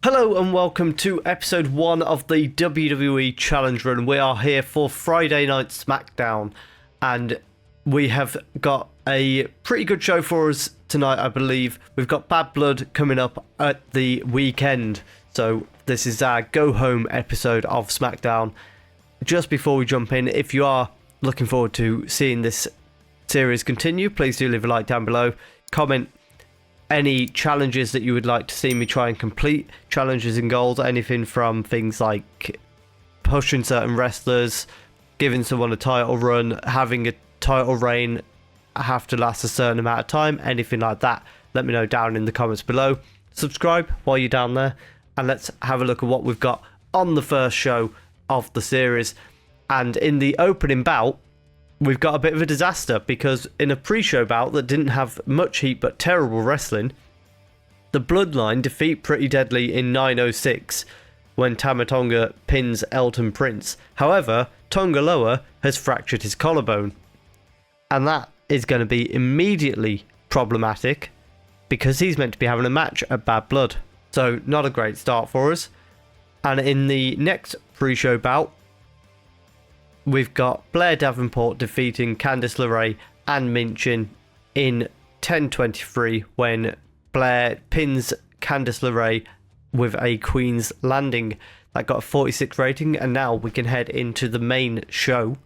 Hello and welcome to episode 1 of the WWE Challenge Run. We are here for Friday night Smackdown and we have got a pretty good show for us tonight, I believe. We've got Bad Blood coming up at the weekend, so this is our go home episode of Smackdown. Just before we jump in, if you are looking forward to seeing this series continue, please do leave a like down below, comment any challenges that you would like to see me try and complete, challenges and goals, anything from things like pushing certain wrestlers, giving someone a title run, having a title reign have to last a certain amount of time, anything like that. Let me know down in the comments below. Subscribe while you're down there, and let's have a look at what we've got on the first show of the series. And in the opening bout, we've got a bit of a disaster, because in a pre-show bout that didn't have much heat but terrible wrestling, the Bloodline defeat Pretty Deadly in 9:06 when Tama Tonga pins Elton Prince. However, Tonga Loa has fractured his collarbone, and that is going to be immediately problematic because he's meant to be having a match at Bad Blood. So not a great start for us. And in the next pre-show bout, we've got Blair Davenport defeating Candice LeRae and Minchin in 10:23 when Blair pins Candice LeRae with a Queen's Landing. That got a 46 rating, and now we can head into the main show,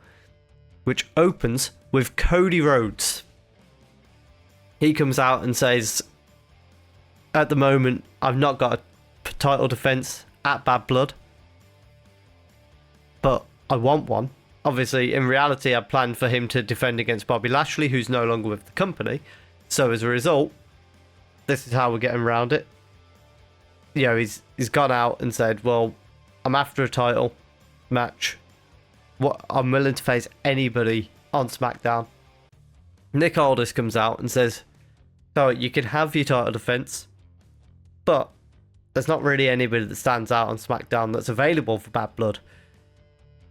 which opens with Cody Rhodes. He comes out and says, at the moment, I've not got a title defense at Bad Blood, but I want one. Obviously, in reality, I planned for him to defend against Bobby Lashley, who's no longer with the company. So as a result, this is how we're getting around it. You know, he's gone out and said, well, I'm after a title match. I'm willing to face anybody on SmackDown. Nick Aldis comes out and says, so you can have your title defense, but there's not really anybody that stands out on SmackDown that's available for Bad Blood.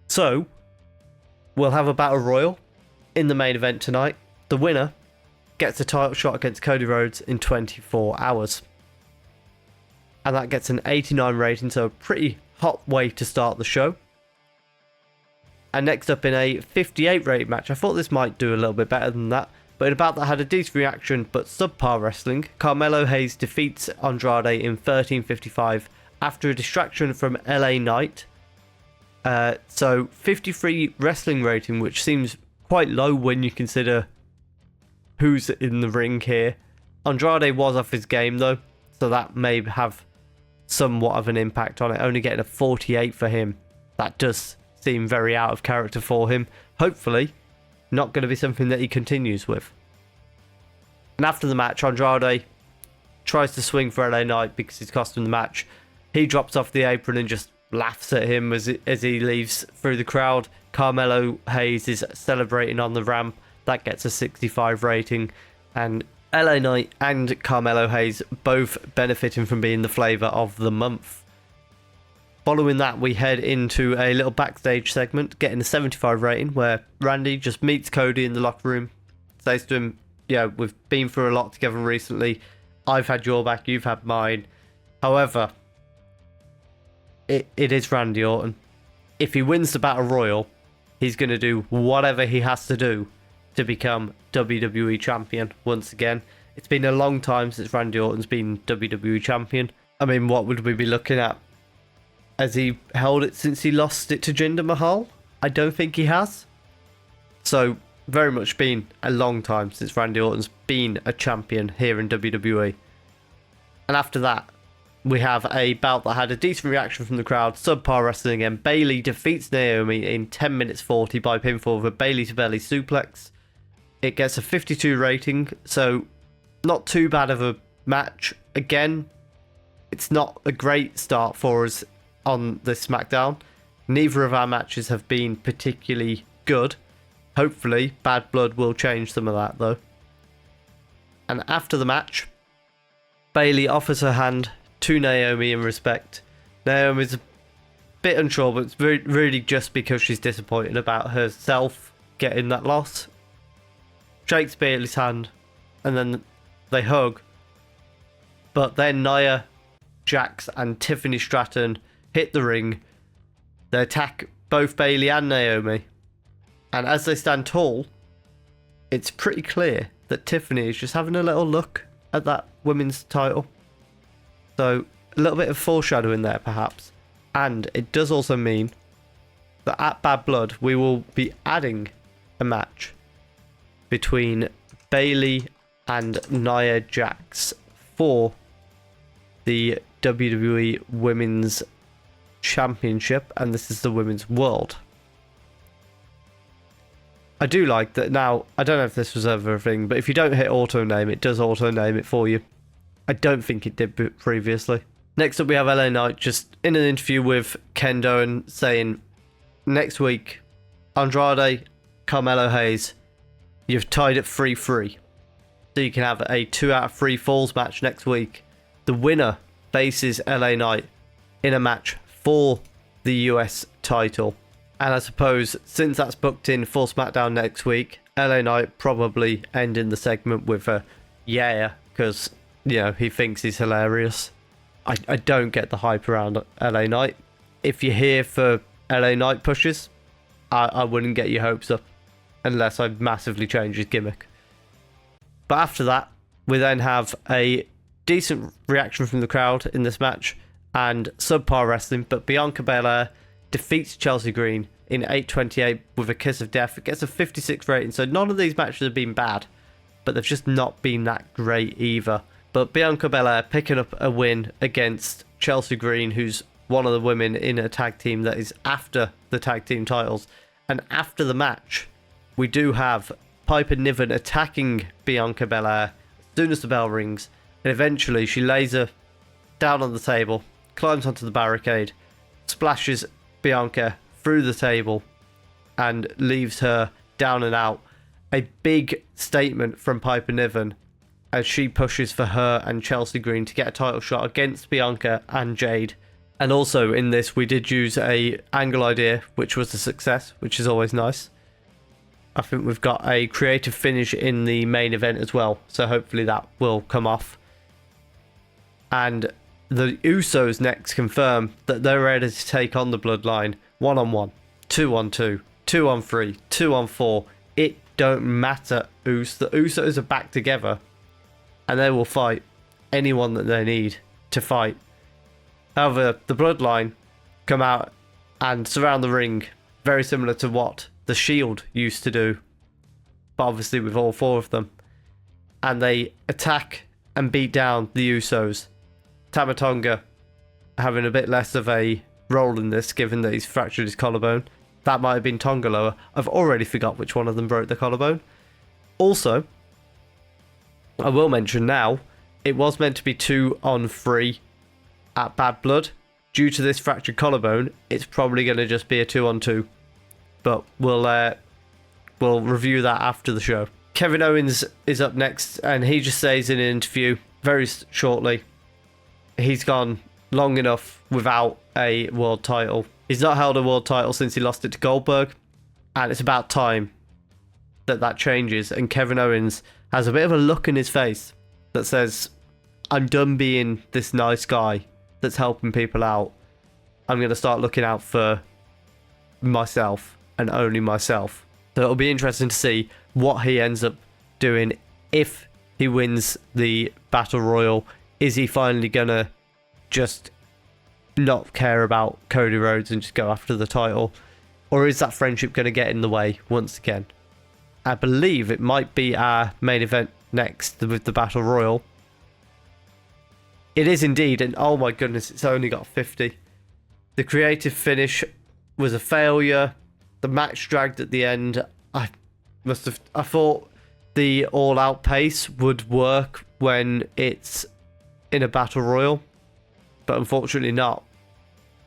So we'll have a battle royal in the main event tonight. The winner gets a title shot against Cody Rhodes in 24 hours. And that gets an 89 rating, so a pretty hot way to start the show. And next up in a 58 rated match, I thought this might do a little bit better than that, but in about that had a decent reaction but subpar wrestling. Carmelo Hayes defeats Andrade in 13:55 after a distraction from LA Knight. So 53 wrestling rating, which seems quite low when you consider who's in the ring here. Andrade was off his game though, so that may have somewhat of an impact on it. Only getting a 48 for him, that does seem very out of character for him. Hopefully not going to be something that he continues with. And after the match, Andrade tries to swing for LA Knight because he's cost him the match. He drops off the apron and just laughs at him as he leaves through the crowd. Carmelo Hayes is celebrating on the ramp. That gets a 65 rating, and LA Knight and Carmelo Hayes both benefiting from being the flavour of the month. Following that, we head into a little backstage segment, getting a 75 rating, where Randy just meets Cody in the locker room, says to him, yeah, we've been through a lot together recently. I've had your back, you've had mine. However, it is Randy Orton. If he wins the Battle Royal, he's going to do whatever he has to do to become WWE Champion once again. It's been a long time since Randy Orton's been WWE Champion. I mean, what would we be looking at? Has he held it since he lost it to Jinder Mahal? I don't think he has. So, very much been a long time since Randy Orton's been a champion here in WWE. And after that, we have a bout that had a decent reaction from the crowd. Subpar wrestling again. Bayley defeats Naomi in 10 minutes 40 by pinfall with a Bayley to belly suplex. It gets a 52 rating, so not too bad of a match. Again, it's not a great start for us on this SmackDown. Neither of our matches have been particularly good. Hopefully, Bad Blood will change some of that though. And after the match, Bayley offers her hand to Naomi in respect. Naomi's a bit unsure, but it's really just because she's disappointed about herself getting that loss. Shakes Bayley's hand, and then they hug. But then Nia Jax and Tiffany Stratton hit the ring. They attack both Bayley and Naomi. And as they stand tall, it's pretty clear that Tiffany is just having a little look at that women's title. So a little bit of foreshadowing there perhaps. And it does also mean that at Bad Blood we will be adding a match between Bayley and Nia Jax for the WWE Women's Championship, and this is the Women's World. I do like that now. I don't know if this was ever a thing, but if you don't hit auto name, it does auto name it for you. I don't think it did previously. Next up we have LA Knight just in an interview with Kendo and saying, next week, Andrade, Carmelo Hayes, you've tied at 3-3. So you can have a 2 out of 3 falls match next week. The winner faces LA Knight in a match for the US title. And I suppose since that's booked in for Smackdown next week, LA Knight probably ending the segment with a yeah, because, you know, he thinks he's hilarious. I don't get the hype around LA Knight. If you're here for LA Knight pushes, I wouldn't get your hopes up unless I massively change his gimmick. But after that, we then have a decent reaction from the crowd in this match and subpar wrestling, but Bianca Belair defeats Chelsea Green in 8:28 with a kiss of death. It gets a 56 rating, so none of these matches have been bad, but they've just not been that great either. But Bianca Belair picking up a win against Chelsea Green, who's one of the women in a tag team that is after the tag team titles. And after the match, we do have Piper Niven attacking Bianca Belair as soon as the bell rings, and eventually she lays her down on the table, climbs onto the barricade, splashes Bianca through the table, and leaves her down and out. A big statement from Piper Niven as she pushes for her and Chelsea Green to get a title shot against Bianca and Jade. And also in this we did use a angle idea, which was a success, which is always nice. I think we've got a creative finish in the main event as well, so hopefully that will come off. And the Usos next confirm that they're ready to take on the Bloodline 1-on-1, 2-on-2, 2-on-3, 2-on-4. It don't matter, The Usos are back together and they will fight anyone that they need to fight. However, the Bloodline come out and surround the ring, very similar to what the Shield used to do, but obviously with all 4 of them. And they attack and beat down the Usos. Tama Tonga having a bit less of a role in this, given that he's fractured his collarbone. That might have been Tonga Loa. I've already forgot which one of them broke the collarbone. Also, I will mention now, it was meant to be 2-on-3 at Bad Blood. Due to this fractured collarbone, it's probably going to just be a 2-on-2. But we'll review that after the show. Kevin Owens is up next, and he just says in an interview very shortly, he's gone long enough without a world title. He's not held a world title since he lost it to Goldberg, and it's about time that changes. And Kevin Owens has a bit of a look in his face that says, I'm done being this nice guy that's helping people out. I'm going to start looking out for myself and only myself. So it'll be interesting to see what he ends up doing if he wins the Battle Royal. Is he finally going to just not care about Cody Rhodes and just go after the title? Or is that friendship going to get in the way once again? I believe it might be our main event next with the Battle Royal. It is indeed, and oh my goodness, it's only got 50. The creative finish was a failure. The match dragged at the end. I thought the all-out pace would work when it's in a Battle Royal, but unfortunately not.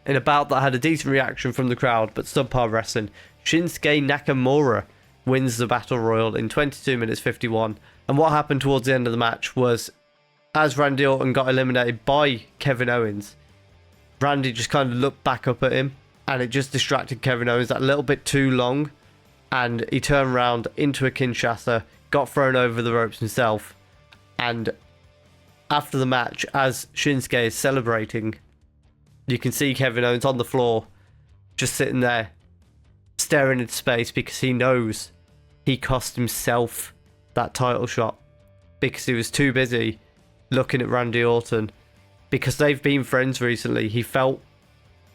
In a bout that had a decent reaction from the crowd, but subpar wrestling, Shinsuke Nakamura wins the Battle Royal in 22 minutes 51. And what happened towards the end of the match was, as Randy Orton got eliminated by Kevin Owens, Randy just kind of looked back up at him, and it just distracted Kevin Owens that little bit too long, and he turned around into a Kinshasa, got thrown over the ropes himself, and after the match, as Shinsuke is celebrating, you can see Kevin Owens on the floor, just sitting there, staring into space, because he knows he cost himself that title shot because he was too busy looking at Randy Orton. Because they've been friends recently, he felt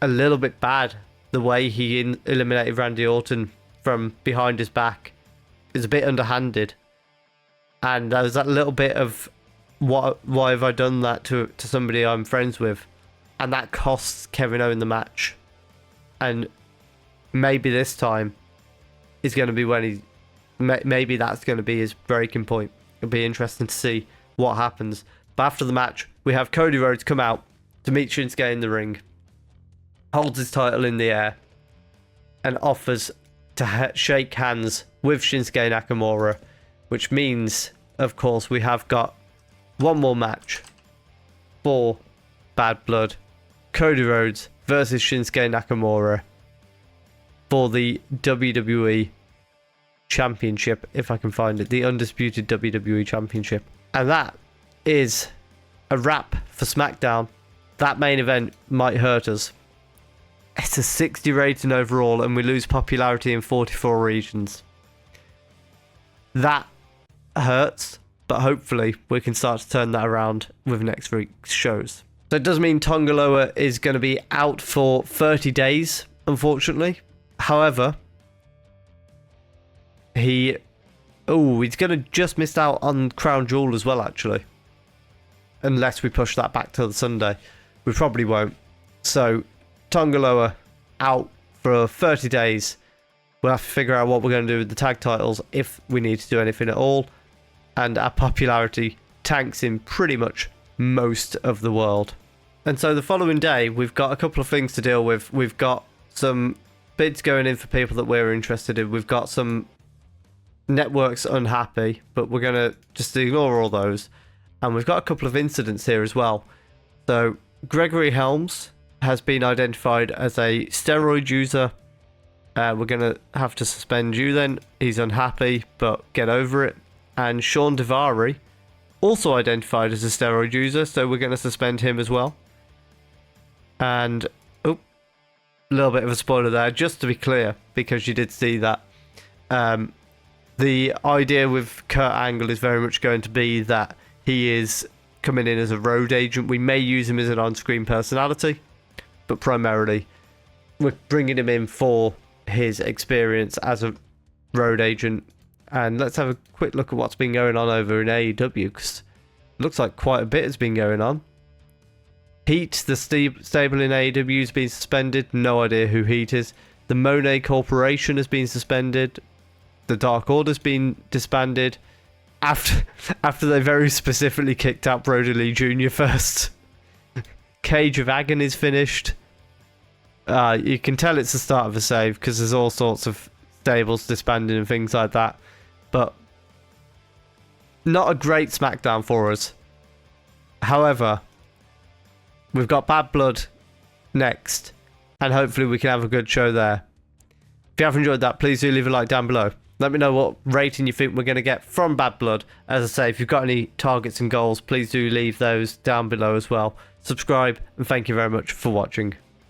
a little bit bad the way he eliminated Randy Orton from behind his back. It was a bit underhanded, and there was that little bit of why have I done that to somebody I'm friends with, and that costs Kevin Owens the match. And maybe this time is going to be when maybe that's going to be his breaking point. It'll be interesting to see what happens. But after the match, we have Cody Rhodes come out to meet Shinsuke in the ring, holds his title in the air, and offers to shake hands with Shinsuke Nakamura, which means, of course, we have got one more match for Bad Blood. Cody Rhodes versus Shinsuke Nakamura for the WWE Championship, if I can find it, the undisputed WWE Championship. And that is a wrap for SmackDown. That main event might hurt us. It's a 60 rating overall, and we lose popularity in 44 regions. That hurts, but hopefully we can start to turn that around with next week's shows. So it does mean Tongaloa is going to be out for 30 days, unfortunately. However, he's going to just miss out on Crown Jewel as well, actually. Unless we push that back till the Sunday. We probably won't. So, Tongaloa out for 30 days. We'll have to figure out what we're going to do with the tag titles, if we need to do anything at all. And our popularity tanks in pretty much most of the world. And so the following day, we've got a couple of things to deal with. We've got some bids going in for people that we're interested in. We've got some networks unhappy, but we're going to just ignore all those. And we've got a couple of incidents here as well. So Gregory Helms has been identified as a steroid user. We're going to have to suspend you then. He's unhappy, but get over it. And Sean Devari, also identified as a steroid user, so we're going to suspend him as well. And, a little bit of a spoiler there, just to be clear, because you did see that. The idea with Kurt Angle is very much going to be that he is coming in as a road agent. We may use him as an on-screen personality, but primarily we're bringing him in for his experience as a road agent. And let's have a quick look at what's been going on over in AEW, because it looks like quite a bit has been going on. Heat, the stable in AEW, has been suspended. No idea who Heat is. The Monet Corporation has been suspended. The Dark Order's been disbanded. After they very specifically kicked out Brody Lee Jr. first. Cage of Agony is finished. You can tell it's the start of a save, because there's all sorts of stables disbanding and things like that. But not a great SmackDown for us. However, we've got Bad Blood next, and hopefully we can have a good show there. If you have enjoyed that, please do leave a like down below. Let me know what rating you think we're going to get from Bad Blood. As I say, if you've got any targets and goals, please do leave those down below as well. Subscribe, and thank you very much for watching.